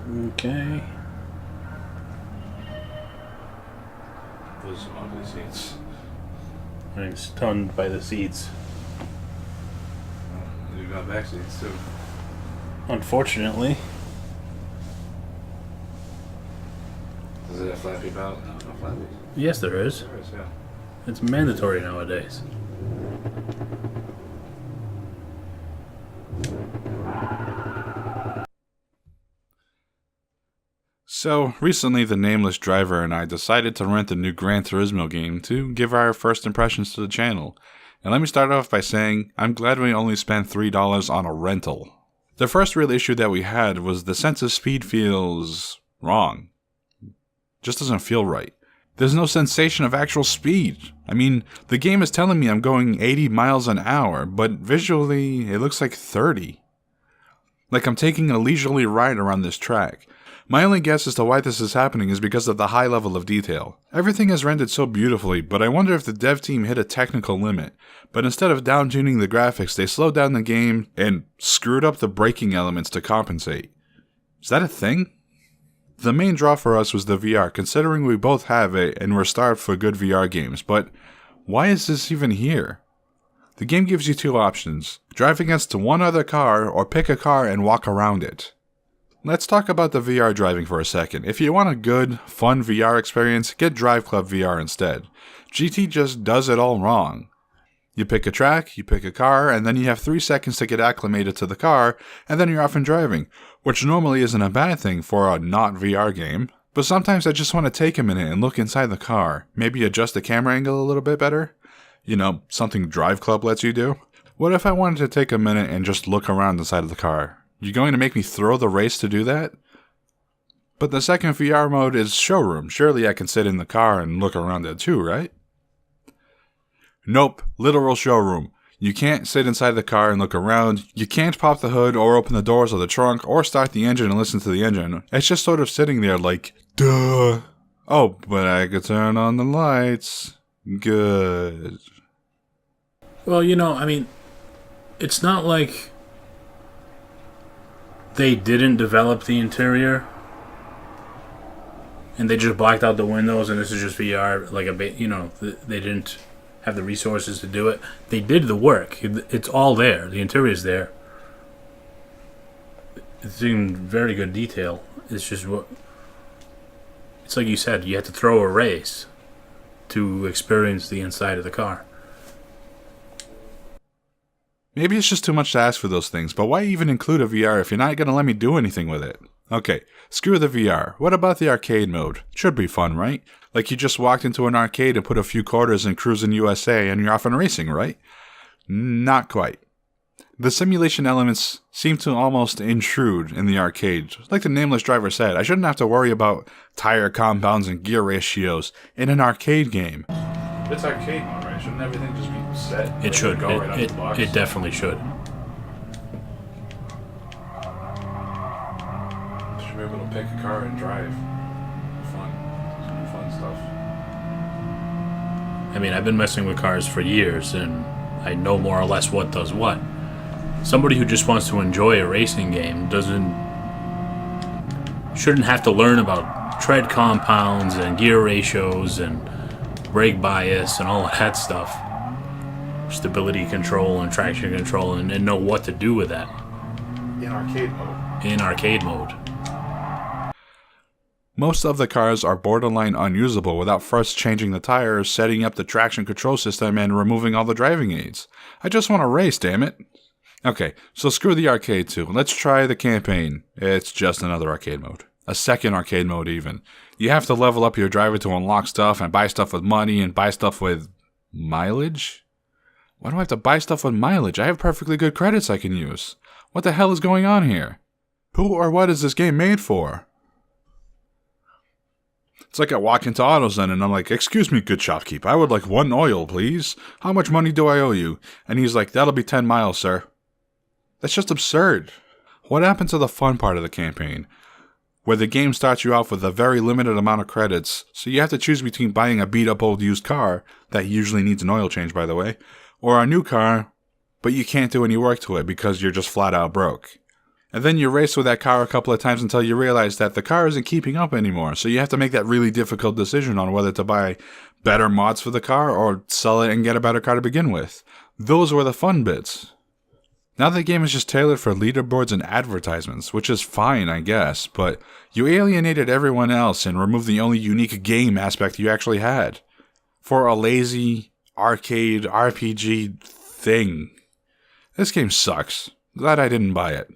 Okay. Those are some ugly seats. I'm stunned by the seats. You got back seats too. Unfortunately. Does it have flappy belt? No, no flappy. Yes, there is. There is, yeah. It's mandatory nowadays. So, recently the nameless driver and I decided to rent the new Gran Turismo game to give our first impressions to the channel. And let me start off by saying, I'm glad we only spent $3 on a rental. The first real issue that we had was the sense of speed feels wrong. Just doesn't feel right. There's no sensation of actual speed. I mean, the game is telling me I'm going 80 miles an hour, but visually it looks like 30. Like I'm taking a leisurely ride around this track. My only guess as to why this is happening is because of the high level of detail. Everything is rendered so beautifully, but I wonder if the dev team hit a technical limit. But instead of down-tuning the graphics, they slowed down the game and screwed up the braking elements to compensate. Is that a thing? The main draw for us was the VR, considering we both have it and we're starved for good VR games, but why is this even here? The game gives you two options: drive against one other car or pick a car and walk around it. Let's talk about the VR driving for a second. If you want a good, fun VR experience, get Drive Club VR instead. GT just does it all wrong. You pick a track, you pick a car, and then you have 3 seconds to get acclimated to the car, and then you're off and driving, which normally isn't a bad thing for a not VR game. But sometimes I just want to take a minute and look inside the car, maybe adjust the camera angle a little bit better. You know, something Drive Club lets you do. What if I wanted to take a minute and just look around inside of the car? You going to make me throw the race to do that? But the second VR mode is showroom. Surely I can sit in the car and look around it too, right? Nope, literal showroom. You can't sit inside the car and look around. You can't pop the hood or open the doors of the trunk or start the engine and listen to the engine. It's just sort of sitting there like, duh. Oh, but I could turn on the lights. Good. Well, I mean, it's not like they didn't develop the interior and they just blacked out the windows and this is just VR, like they didn't have the resources to do it. They did the work. It's all there. The interior is there. It's in very good detail. It's just it's like you said, you had to throw a race to experience the inside of the car. Maybe it's just too much to ask for those things, but why even include a VR if you're not going to let me do anything with it? Okay, screw the VR. What about the arcade mode? Should be fun, right? Like you just walked into an arcade and put a few quarters in Cruisin' USA and you're off and racing, right? Not quite. The simulation elements seem to almost intrude in the arcade. Like the nameless driver said, I shouldn't have to worry about tire compounds and gear ratios in an arcade game. It's arcade mode, right? Shouldn't everything just be set? It should. It definitely should. Should be able to pick a car and drive. Fun stuff. I mean, I've been messing with cars for years, and I know more or less what does what. Somebody who just wants to enjoy a racing game shouldn't have to learn about tread compounds and gear ratios and brake bias and all of that stuff. Stability control and traction control and know what to do with that. In arcade mode. Most of the cars are borderline unusable without first changing the tires, setting up the traction control system, and removing all the driving aids. I just want to race, damn it. Okay, so screw the arcade too. Let's try the campaign. It's just another arcade mode. A second arcade mode even. You have to level up your driver to unlock stuff and buy stuff with money and buy stuff with mileage? Why do I have to buy stuff with mileage? I have perfectly good credits I can use. What the hell is going on here? Who or what is this game made for? It's like I walk into AutoZone and I'm like, excuse me, good shopkeep, I would like 1 oil, please. How much money do I owe you? And he's like, that'll be 10 miles, sir. That's just absurd. What happened to the fun part of the campaign? Where the game starts you off with a very limited amount of credits, so you have to choose between buying a beat-up old used car, that usually needs an oil change by the way, or a new car, but you can't do any work to it because you're just flat out broke. And then you race with that car a couple of times until you realize that the car isn't keeping up anymore. So you have to make that really difficult decision on whether to buy better mods for the car or sell it and get a better car to begin with. Those were the fun bits. Now the game is just tailored for leaderboards and advertisements, which is fine, I guess, but you alienated everyone else and removed the only unique game aspect you actually had. For a lazy, arcade, RPG thing. This game sucks. Glad I didn't buy it.